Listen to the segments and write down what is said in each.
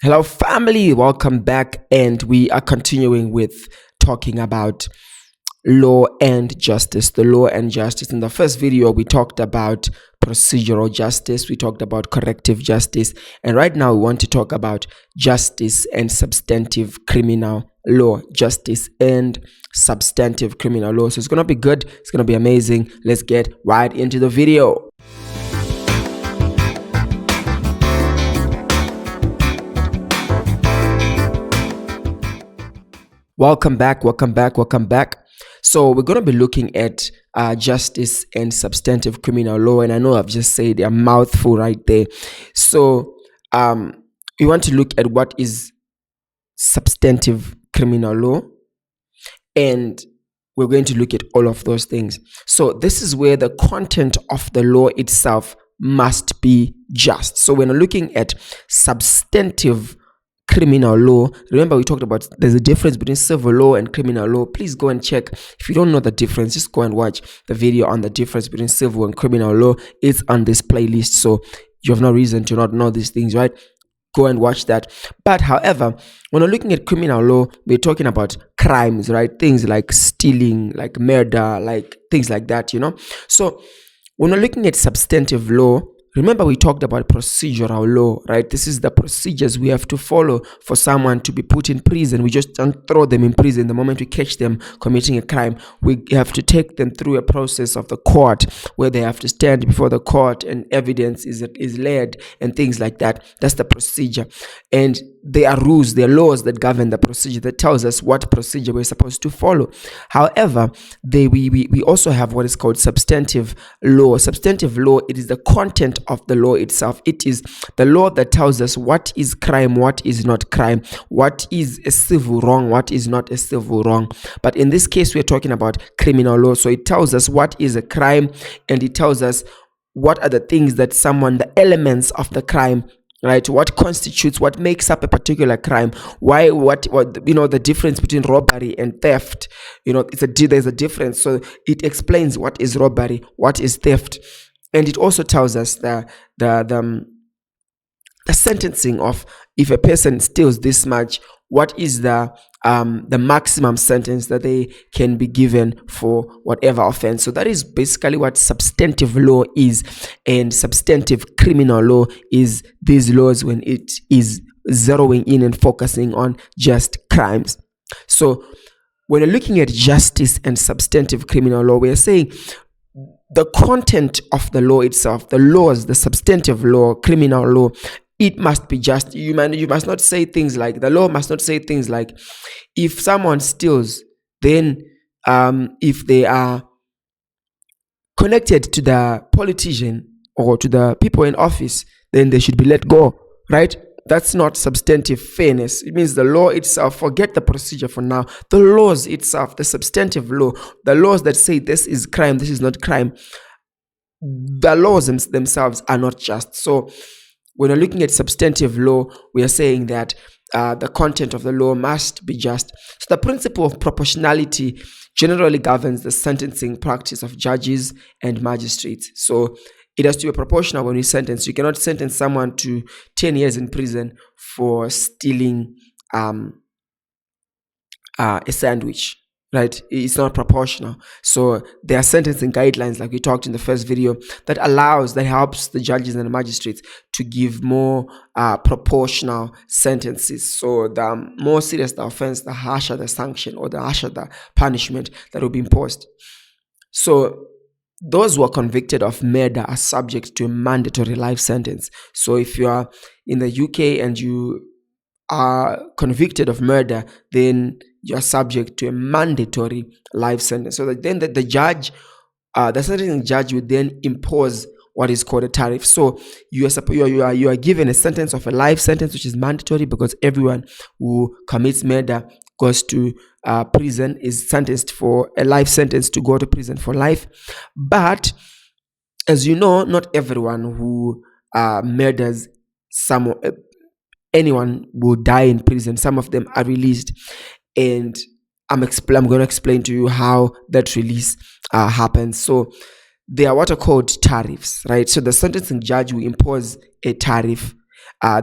Hello, family. Welcome back. And we are continuing with talking about law and justice. The law and justice. In the first video, we talked about procedural justice, we talked about corrective justice, and right now we want to talk about justice and substantive criminal law. Justice and substantive criminal law. So it's going to be good. It's going to be amazing. Let's get right into the video. Welcome back. So we're going to be looking at justice and substantive criminal law, and I know I've just said a mouthful right there. So we want to look at what is substantive criminal law, and we're going to look at all of those things. So this is where the content of the law itself must be just. So when we're looking at substantive criminal law, remember we talked about there's a difference between civil law and criminal law. Please go and check. If you don't know the difference, just go and watch the video on the difference between civil and criminal law. It's on this playlist, so you have no reason to not know these things, right? Go and watch that. But however, when we're looking at criminal law, we're talking about crimes, right? Things like stealing, like murder, like things like that, So when we're looking at substantive law, remember we talked about procedural law, right? This is the procedures we have to follow for someone to be put in prison. We just don't throw them in prison the moment we catch them committing a crime. We have to take them through a process of the court where they have to stand before the court and evidence is laid and things like that. That's the procedure. And there are rules, there are laws that govern the procedure that tells us what procedure we're supposed to follow. However, we also have what is called substantive law. Substantive law, it is the content of the law itself. It is the law that tells us what is crime, what is not crime, what is a civil wrong, what is not a civil wrong. But in this case, we're talking about criminal law. So it tells us what is a crime, and it tells us what are the things that the elements of the crime, right? What constitutes, what makes up a particular crime? What the difference between robbery and theft? There's a difference. So it explains what is robbery, what is theft, and it also tells us the sentencing of if a person steals this much, what is the maximum sentence that they can be given for whatever offense. So that is basically what substantive law is, and substantive criminal law is these laws when it is zeroing in and focusing on just crimes. So when you're looking at justice and substantive criminal law, we are saying the content of the law itself, the laws, the substantive law, criminal law, it must be just. You must not say things like, the law must not say things like, if someone steals, then if they are connected to the politician or to the people in office, then they should be let go, right? That's not substantive fairness. It means the law itself, forget the procedure for now. The laws itself, the substantive law, the laws that say this is crime, this is not crime, the laws themselves are not just. So when we're looking at substantive law, we are saying that the content of the law must be just. So the principle of proportionality generally governs the sentencing practice of judges and magistrates. So it has to be proportional when we sentence. You cannot sentence someone to 10 years in prison for stealing a sandwich, right? It's not proportional. So there are sentencing guidelines, like we talked in the first video, that helps the judges and the magistrates to give more proportional sentences. So the more serious the offense, the harsher the sanction, or the harsher the punishment that will be imposed. So those who are convicted of murder are subject to a mandatory life sentence. So if you are in the UK and you are convicted of murder, then you are subject to a mandatory life sentence. So that then the judge, the sentencing judge, would then impose what is called a tariff. So you are given a sentence of a life sentence, which is mandatory because everyone who commits murder goes to prison, is sentenced for a life sentence to go to prison for life. But as you know, not everyone who murders anyone will die in prison. Some of them are released, and I'm going to explain to you how that release happens. So they are what are called tariffs, right? So the sentencing judge will impose a tariff.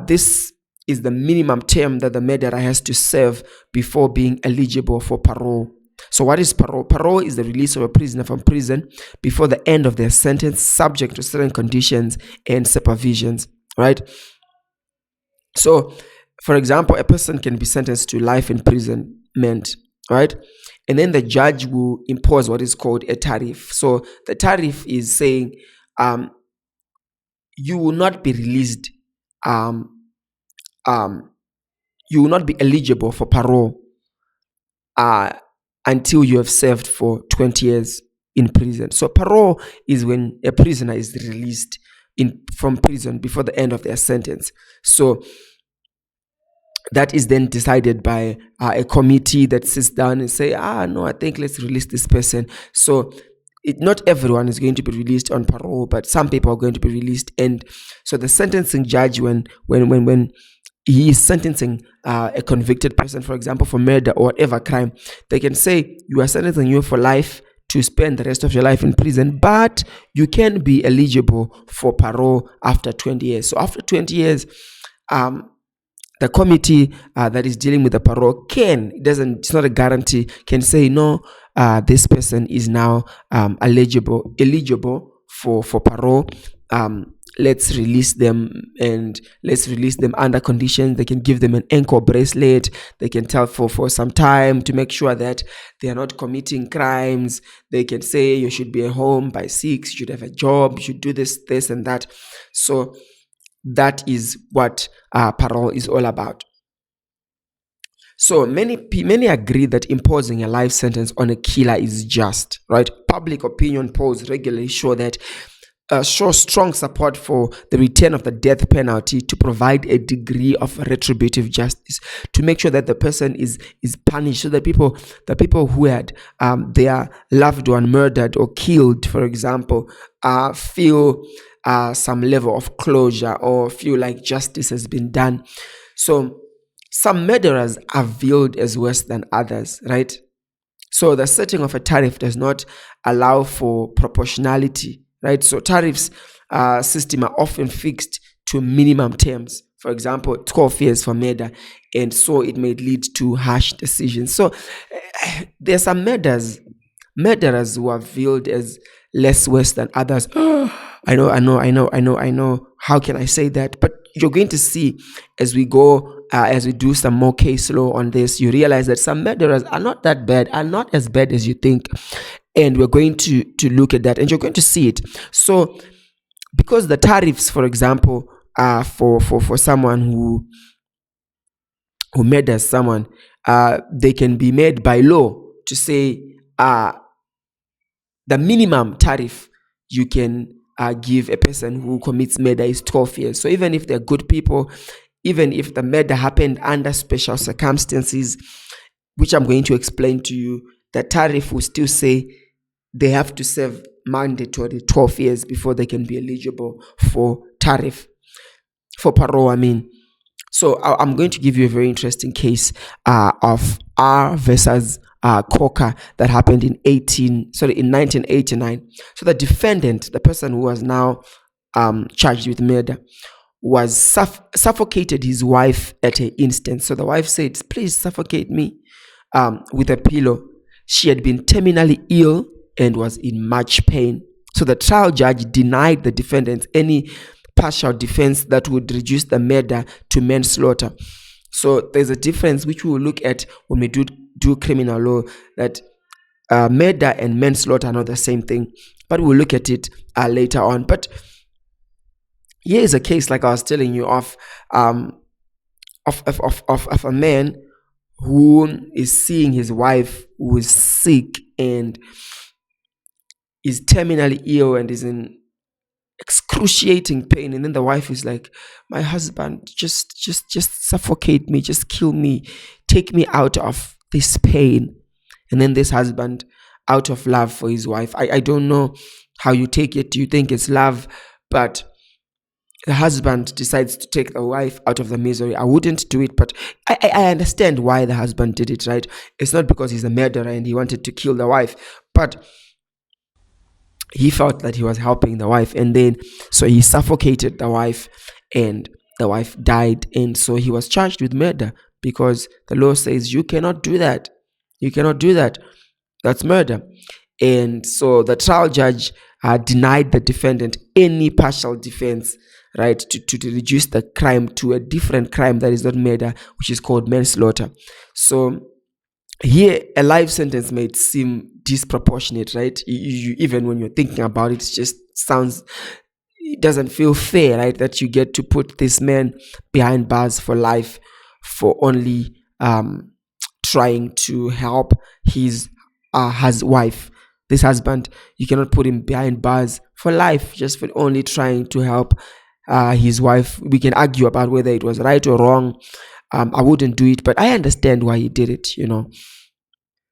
This is the minimum term that the murderer has to serve before being eligible for parole. So what is parole? Parole is the release of a prisoner from prison before the end of their sentence, subject to certain conditions and supervisions, right? So, for example, a person can be sentenced to life imprisonment, right? And then the judge will impose what is called a tariff. So the tariff is saying you will not be released, um, you will not be eligible for parole until you have served for 20 years in prison. So parole is when a prisoner is released from prison before the end of their sentence. So that is then decided by a committee that sits down and say, no, I think let's release this person. So not everyone is going to be released on parole, but some people are going to be released. And so the sentencing judge, when he is sentencing a convicted person, for example, for murder or whatever crime, they can say, you are sentencing you for life to spend the rest of your life in prison, but you can be eligible for parole after 20 years. So after 20 years, the committee that is dealing with the parole it's not a guarantee, can say, no, this person is now eligible for parole. Let's release them, and let's release them under conditions. They can give them an ankle bracelet. They can tell for some time to make sure that they are not committing crimes. They can say you should be at home by 6, you should have a job, you should do this and that. So that is what parole is all about. So many agree that imposing a life sentence on a killer is just, right? Public opinion polls regularly show strong support for the return of the death penalty to provide a degree of retributive justice, to make sure that the person is punished, so that the people who had their loved one murdered or killed, for example, feel some level of closure or feel like justice has been done. So some murderers are viewed as worse than others, right? So the setting of a tariff does not allow for proportionality, right? So tariffs system are often fixed to minimum terms. For example, 12 years for murder, and so it may lead to harsh decisions. So there are some murderers who are viewed as less worse than others. I know. How can I say that? But you're going to see as we go, as we do some more case law on this, you realize that some murderers are not that bad, are not as bad as you think. And we're going to look at that, and you're going to see it. So because the tariffs, for example, for someone who murders someone, they can be made by law to say the minimum tariff you can give a person who commits murder is 12 years. So even if they're good people, even if the murder happened under special circumstances, which I'm going to explain to you, the tariff will still say they have to serve mandatory 12 years before they can be eligible for parole, I mean. So I'm going to give you a very interesting case of R versus Coker that happened in 1989. So the defendant, the person who was now charged with murder, was suffocated his wife at an instant. So the wife said, please suffocate me with a pillow. She had been terminally ill and was in much pain. So the trial judge denied the defendant any partial defense that would reduce the murder to manslaughter. So there's a difference which we will look at when we do criminal law, that murder and manslaughter are not the same thing, but we'll look at it later on. But here is a case, like I was telling you, of a man who is seeing his wife who is sick and is terminally ill and is in excruciating pain, and then the wife is like, my husband, just suffocate me, just kill me, take me out of this pain. And then this husband, out of love for his wife, I don't know how you take it, do you think it's love? But the husband decides to take the wife out of the misery. I wouldn't do it, but I understand why the husband did it, right? It's not because he's a murderer and he wanted to kill the wife, but he felt that he was helping the wife, and then so he suffocated the wife, and the wife died, and so he was charged with murder because the law says you cannot do that. You cannot do that. That's murder. And so the trial judge denied the defendant any partial defense, right, to reduce the crime to a different crime that is not murder, which is called manslaughter. So here, a life sentence might seem disproportionate, right? Even when you're thinking about it, it just sounds, it doesn't feel fair, right? That you get to put this man behind bars for life for only trying to help his wife, this husband. You cannot put him behind bars for life just for only trying to help his wife. We can argue about whether it was right or wrong. I wouldn't do it, but I understand why he did it,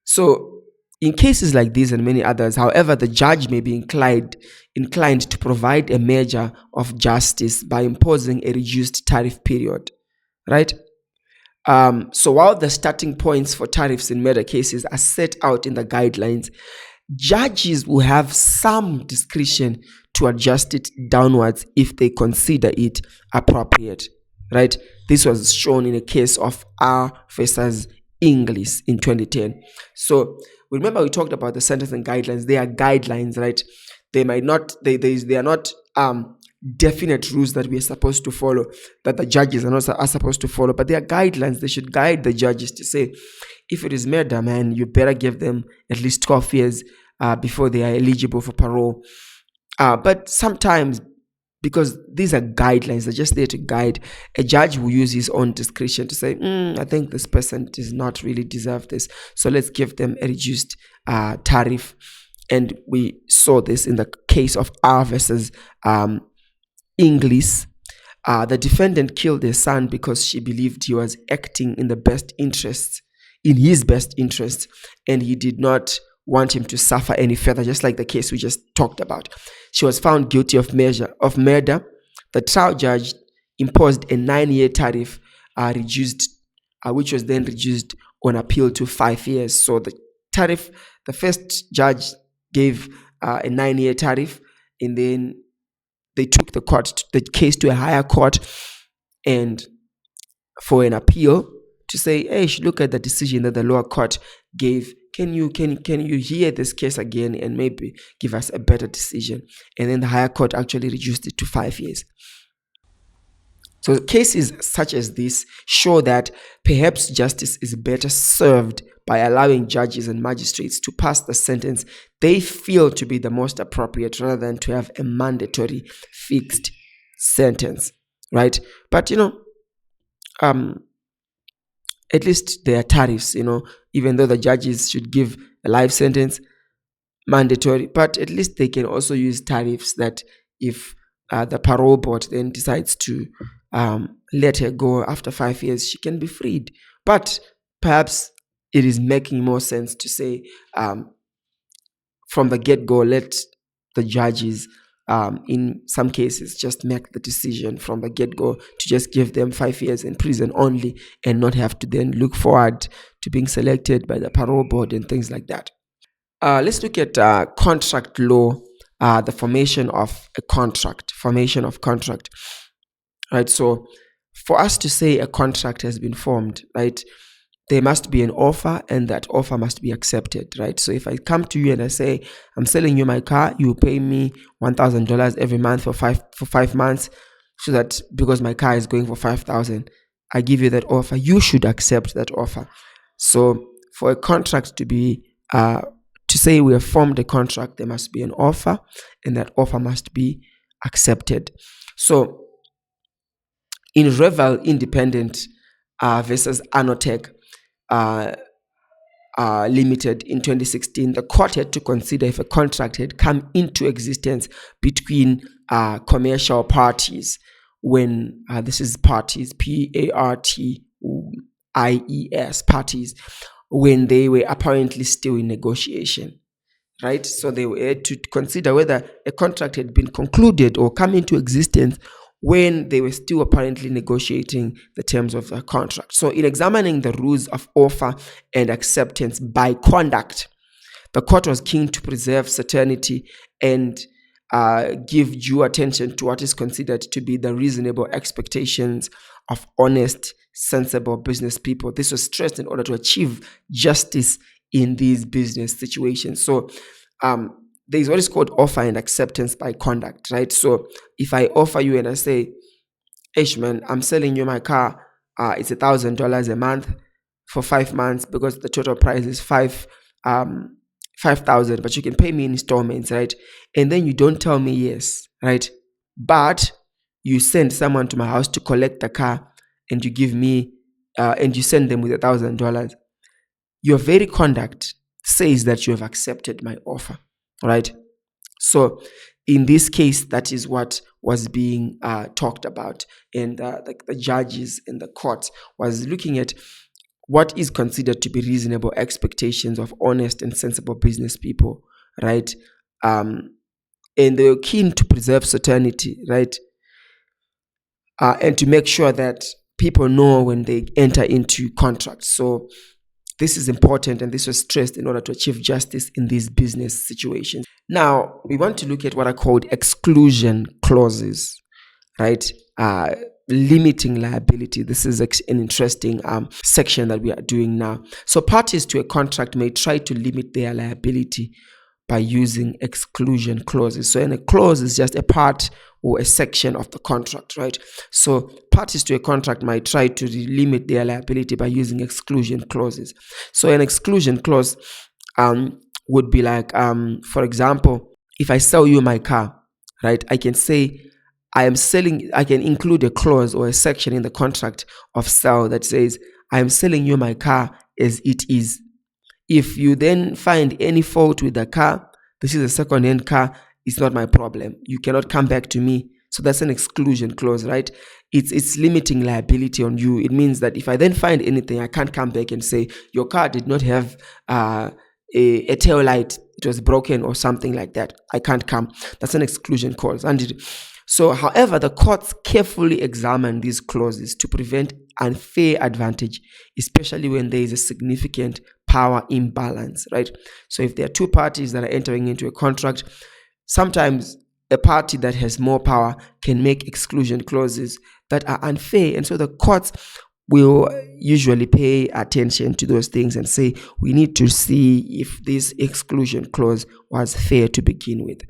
So in cases like these and many others, however, the judge may be inclined to provide a measure of justice by imposing a reduced tariff period, right? So while the starting points for tariffs in murder cases are set out in the guidelines, judges will have some discretion to adjust it downwards if they consider it appropriate, right? This was shown in a case of R versus English in 2010. So remember we talked about the sentencing guidelines. They are guidelines, right? They might not, they are not definite rules that we are supposed to follow, that the judges are supposed to follow, but they are guidelines. They should guide the judges to say, if it is murder, man, you better give them at least 12 years before they are eligible for parole. But sometimes, because these are guidelines, they're just there to guide, a judge will use his own discretion to say, I think this person does not really deserve this, so let's give them a reduced tariff. And we saw this in the case of R versus English. The defendant killed their son because she believed he was acting in his best interest, and he did not want him to suffer any further, just like the case we just talked about. She was found guilty of murder. The trial judge imposed a 9-year tariff, which was then reduced on appeal to 5 years. So the tariff, the first judge gave a 9-year tariff, and then they took the case to a higher court, and for an appeal to say, hey, you should look at the decision that the lower court gave. Can you hear this case again and maybe give us a better decision? And then the higher court actually reduced it to 5 years. So cases such as this show that perhaps justice is better served by allowing judges and magistrates to pass the sentence they feel to be the most appropriate, rather than to have a mandatory fixed sentence, right? But at least there are tariffs, even though the judges should give a life sentence mandatory, but at least they can also use tariffs that if the parole board then decides to let her go after 5 years, she can be freed. But perhaps it is making more sense to say from the get-go, let the judges in some cases just make the decision from the get-go to just give them 5 years in prison only, and not have to then look forward to being selected by the parole board and things like that. Let's look at contract law, the formation of contract. Right, so for us to say a contract has been formed, right, there must be an offer, and that offer must be accepted, right? So if I come to you and I say, I'm selling you my car, you pay me $1,000 every month for 5 months, so that because my car is going for $5,000, I give you that offer. You should accept that offer. So for a contract to be to say we have formed a contract, there must be an offer, and that offer must be accepted. So in Revel Independent versus Anotech Limited in 2016, the court had to consider if a contract had come into existence between commercial parties when this is parties, parties, parties, when they were apparently still in negotiation, right? So they had to consider whether a contract had been concluded or come into existence when they were still apparently negotiating the terms of the contract. So in examining the rules of offer and acceptance by conduct, the court was keen to preserve certainty and give due attention to what is considered to be the reasonable expectations of honest, sensible business people. This was stressed in order to achieve justice in these business situations. So there's what is called offer and acceptance by conduct, right? So if I offer you and I say, Ishman, I'm selling you my car, it's $1,000 a month for 5 months because the total price is 5,000, but you can pay me in installments, right? And then you don't tell me yes, right? But you send someone to my house to collect the car, and you give me, and you send them with $1,000. Your very conduct says that you have accepted my offer, right? So in this case, that is what was being talked about, and the judges in the court was looking at what is considered to be reasonable expectations of honest and sensible business people, right? And they were keen to preserve certainty, right? And to make sure that people know when they enter into contracts. So this is important, and this was stressed in order to achieve justice in these business situations. Now, we want to look at what are called exclusion clauses, right? Limiting liability. This is an interesting section that we are doing now. So parties to a contract may try to limit their liability by using exclusion clauses. So a clause is just a part or a section of the contract, right? So parties to a contract might try to limit their liability by using exclusion clauses. So an exclusion clause would be like, for example, if I sell you my car, right, I can say I can include a clause or a section in the contract of sale that says, I am selling you my car as it is. If you then find any fault with the car, this is a second-hand car, it's not my problem. You cannot come back to me. So that's an exclusion clause, right? It's limiting liability on you. It means that if I then find anything, I can't come back and say, your car did not have a tail light, it was broken or something like that. I can't come. That's an exclusion clause. So, however, the courts carefully examine these clauses to prevent unfair advantage, especially when there is a significant power imbalance, right? So if there are two parties that are entering into a contract, sometimes a party that has more power can make exclusion clauses that are unfair. And so the courts will usually pay attention to those things and say, we need to see if this exclusion clause was fair to begin with.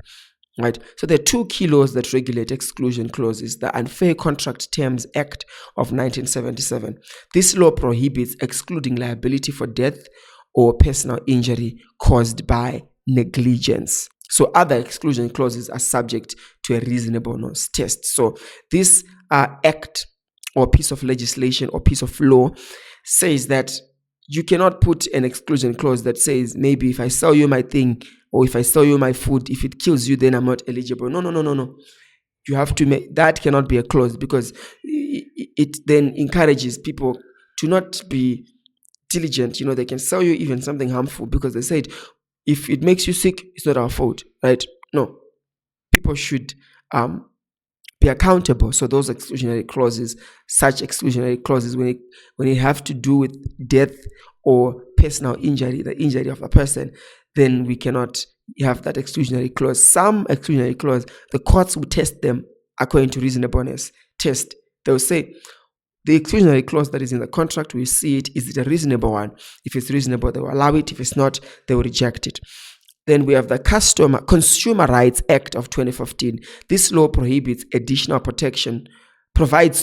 Right. So there are two key laws that regulate exclusion clauses. The Unfair Contract Terms Act of 1977. This law prohibits excluding liability for death or personal injury caused by negligence. So other exclusion clauses are subject to a reasonableness test. So this act or piece of legislation or piece of law says that you cannot put an exclusion clause that says, maybe if I sell you my thing, or if I sell you my food, if it kills you, then I'm not eligible. No. You have to make that cannot be a clause, because it then encourages people to not be diligent. They can sell you even something harmful because they said, if it makes you sick, it's not our fault, right? No, people should be accountable. So those exclusionary clauses, such exclusionary clauses, when it have to do with death or personal injury, the injury of a person, then we cannot have that exclusionary clause. Some exclusionary clause, the courts will test them according to reasonableness test. They will say, the exclusionary clause that is in the contract, we see it, is it a reasonable one? If it's reasonable, they will allow it. If it's not, they will reject it. Then we have the Consumer Rights Act of 2015. This law prohibits provides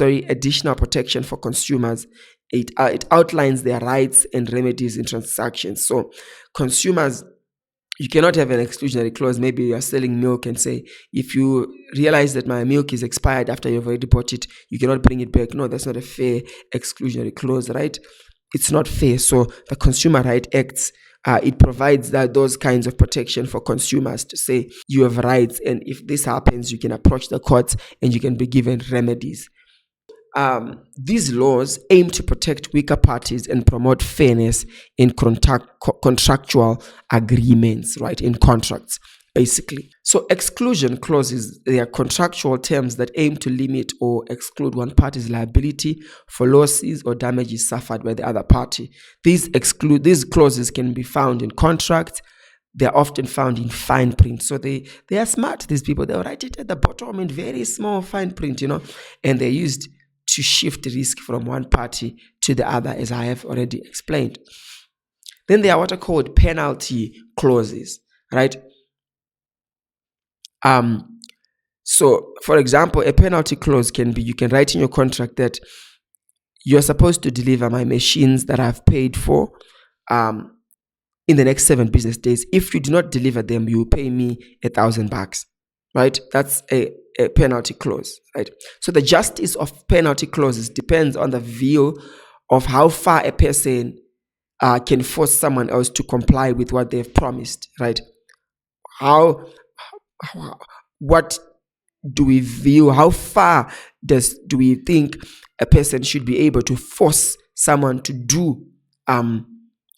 additional protection for consumers. It outlines their rights and remedies in transactions. So consumers, you cannot have an exclusionary clause. Maybe you are selling milk and say, if you realize that my milk is expired after you've already bought it, you cannot bring it back. No, that's not a fair exclusionary clause, right? It's not fair. So the Consumer Rights Acts, it provides those kinds of protection for consumers to say you have rights, and if this happens, you can approach the courts and you can be given remedies. These laws aim to protect weaker parties and promote fairness in contractual agreements, right, in contracts, basically. So exclusion clauses, they are contractual terms that aim to limit or exclude one party's liability for losses or damages suffered by the other party. These clauses can be found in contracts, they're often found in fine print. So they are smart, these people. They'll write it at the bottom in very small fine print, and they're used to shift risk from one party to the other, as I have already explained. Then there are what are called penalty clauses, right? So, for example, a penalty clause can be, you can write in your contract that you're supposed to deliver my machines that I've paid for in the next 7 business days. If you do not deliver them, you will pay me $1,000, right? That's a penalty clause, right? So the justice of penalty clauses depends on the view of how far a person can force someone else to comply with what they've promised, right? What do we view? How far do we think a person should be able to force someone to do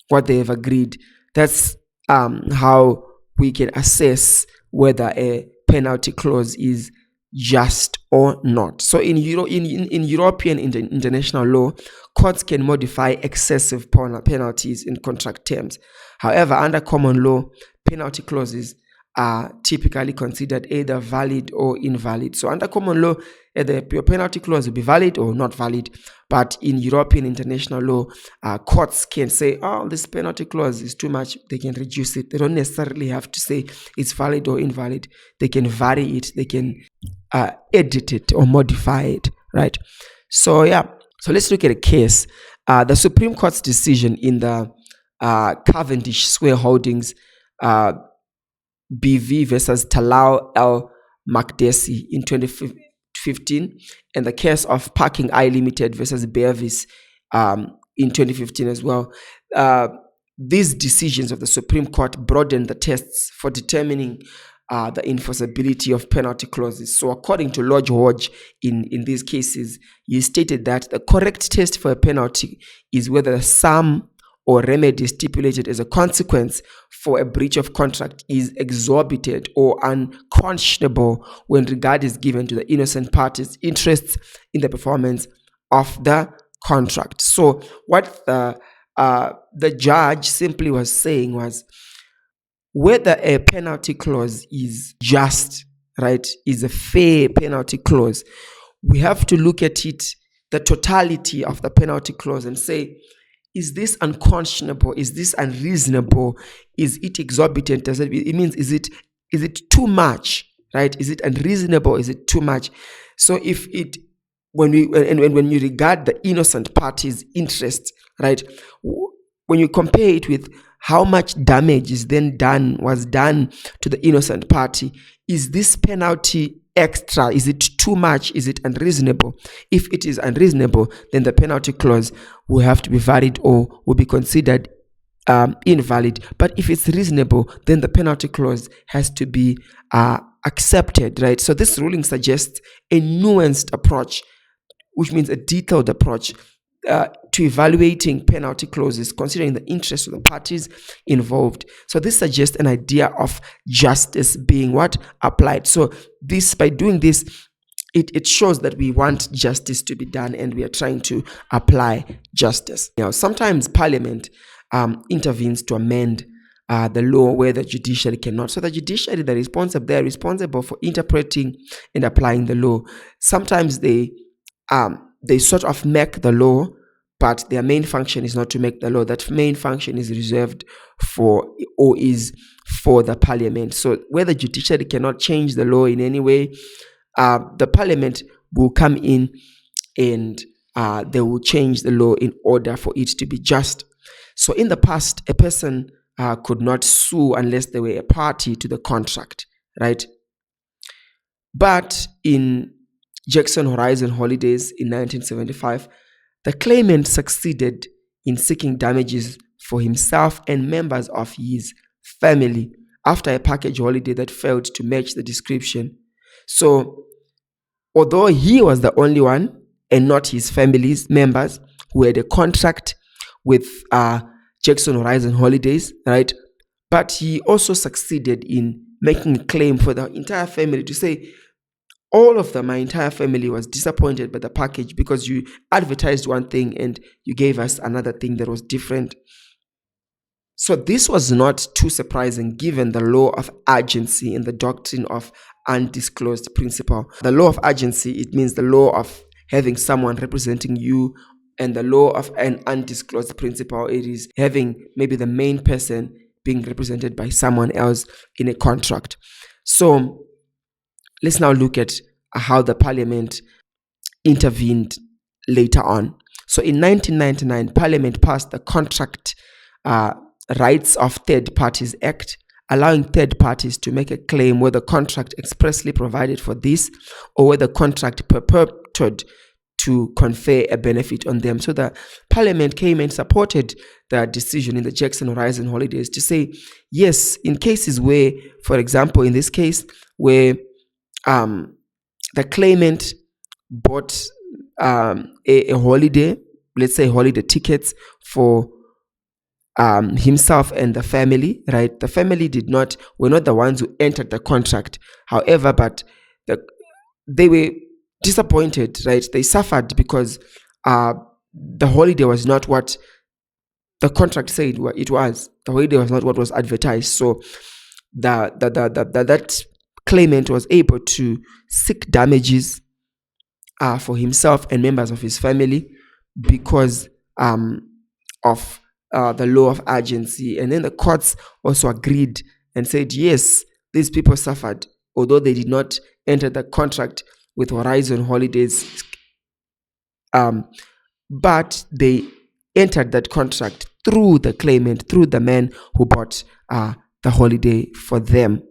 what they have agreed? That's how we can assess whether a penalty clause is just or not. So in European international law, courts can modify excessive penalties in contract terms. However, under common law, penalty clauses are typically considered either valid or invalid. So under common law, your penalty clause will be valid or not valid. But in European international law, courts can say, oh, this penalty clause is too much. They can reduce it. They don't necessarily have to say it's valid or invalid. They can vary it. They can edit it or modify it, right? So yeah. So let's look at a case. The Supreme Court's decision in the Cavendish Square Holdings BV versus Talal L. Makdessi in 2015, and the case of Parking I Limited versus Beavis in 2015 as well. These decisions of the Supreme Court broadened the tests for determining the enforceability of penalty clauses. So according to Lodge Hodge, in these cases, he stated that the correct test for a penalty is whether the sum or remedy stipulated as a consequence for a breach of contract is exorbitant or unconscionable when regard is given to the innocent party's interests in the performance of the contract. So what the judge simply was saying was whether a penalty clause is just, right, is a fair penalty clause, we have to look at it, the totality of the penalty clause, and say, is this unconscionable? Is this unreasonable? Is it exorbitant? It means is it too much? Right? Is it unreasonable? Is it too much? So when you regard the innocent party's interest, right? When you compare it with how much damage was done to the innocent party, is this penalty extra? Is it too much? Is it unreasonable? If it is unreasonable, then the penalty clause will have to be valid or will be considered invalid. But if it's reasonable, then the penalty clause has to be accepted, right? So this ruling suggests a nuanced approach, which means a detailed approach to evaluating penalty clauses, considering the interests of the parties involved. So this suggests an idea of justice being applied. So by doing this, it shows that we want justice to be done and we are trying to apply justice. Now, sometimes Parliament intervenes to amend the law where the judiciary cannot. So the judiciary, they're responsible for interpreting and applying the law. Sometimes they sort of make the law, but their main function is not to make the law. That main function is reserved for the Parliament. So where the judiciary cannot change the law in any way, the Parliament will come in and they will change the law in order for it to be just. So in the past, a person could not sue unless they were a party to the contract, right? But in Jackson Horizon Holidays in 1975, the claimant succeeded in seeking damages for himself and members of his family after a package holiday that failed to match the description. So, although he was the only one and not his family's members who had a contract with Jackson Horizon Holidays, right? But he also succeeded in making a claim for the entire family to say, all of them, my entire family was disappointed by the package because you advertised one thing and you gave us another thing that was different. So this was not too surprising given the law of urgency and the doctrine of undisclosed principle. The law of urgency, it means the law of having someone representing you, and the law of an undisclosed principle, it is having maybe the main person being represented by someone else in a contract. So let's now look at how the parliament intervened later on. So in 1999, Parliament passed the Contract Rights of Third Parties Act, allowing third parties to make a claim where the contract expressly provided for this or where the contract purported to confer a benefit on them. So the Parliament came and supported the decision in the Jackson Horizon holidays to say, yes, in cases where, for example, in this case, where the claimant bought a holiday, let's say holiday tickets for himself and the family, right? The family were not the ones who entered the contract. However, but they were disappointed, right? They suffered because the holiday was not what the contract said it was. The holiday was not what was advertised. So that claimant was able to seek damages for himself and members of his family because of the law of urgency. And then the courts also agreed and said, yes, these people suffered, although they did not enter the contract with Horizon Holidays, but they entered that contract through the claimant, through the man who bought the holiday for them.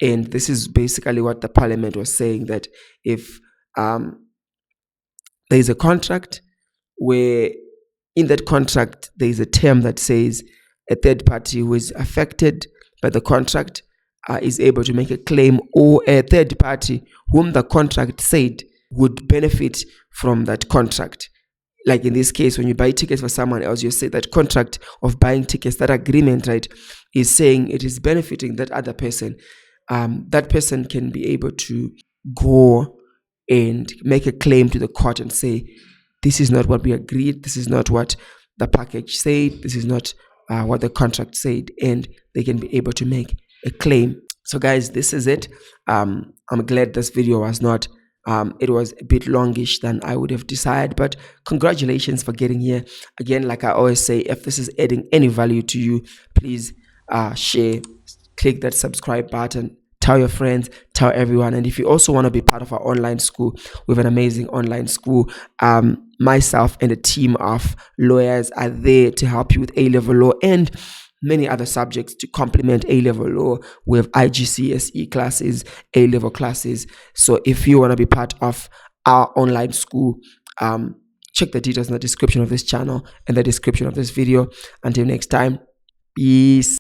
And this is basically what the Parliament was saying, that if there is a contract where in that contract there is a term that says a third party who is affected by the contract is able to make a claim, or a third party whom the contract said would benefit from that contract. Like in this case, when you buy tickets for someone else, you say that contract of buying tickets, that agreement, right, is saying it is benefiting that other person. That person can be able to go and make a claim to the court and say, this is not what we agreed, this is not what the package said, this is not what the contract said, and they can be able to make a claim. So guys, this is it. I'm glad this video was not it was a bit longish than I would have desired, but congratulations for getting here. Again, like I always say, if this is adding any value to you, please share, click that subscribe button, tell your friends, tell everyone. And if you also want to be part of our online school, we have an amazing online school. Myself and a team of lawyers are there to help you with A-level law and many other subjects to complement A-level law. We have IGCSE classes, A-level classes. So if you want to be part of our online school, check the details in the description of this channel and the description of this video. Until next time, peace.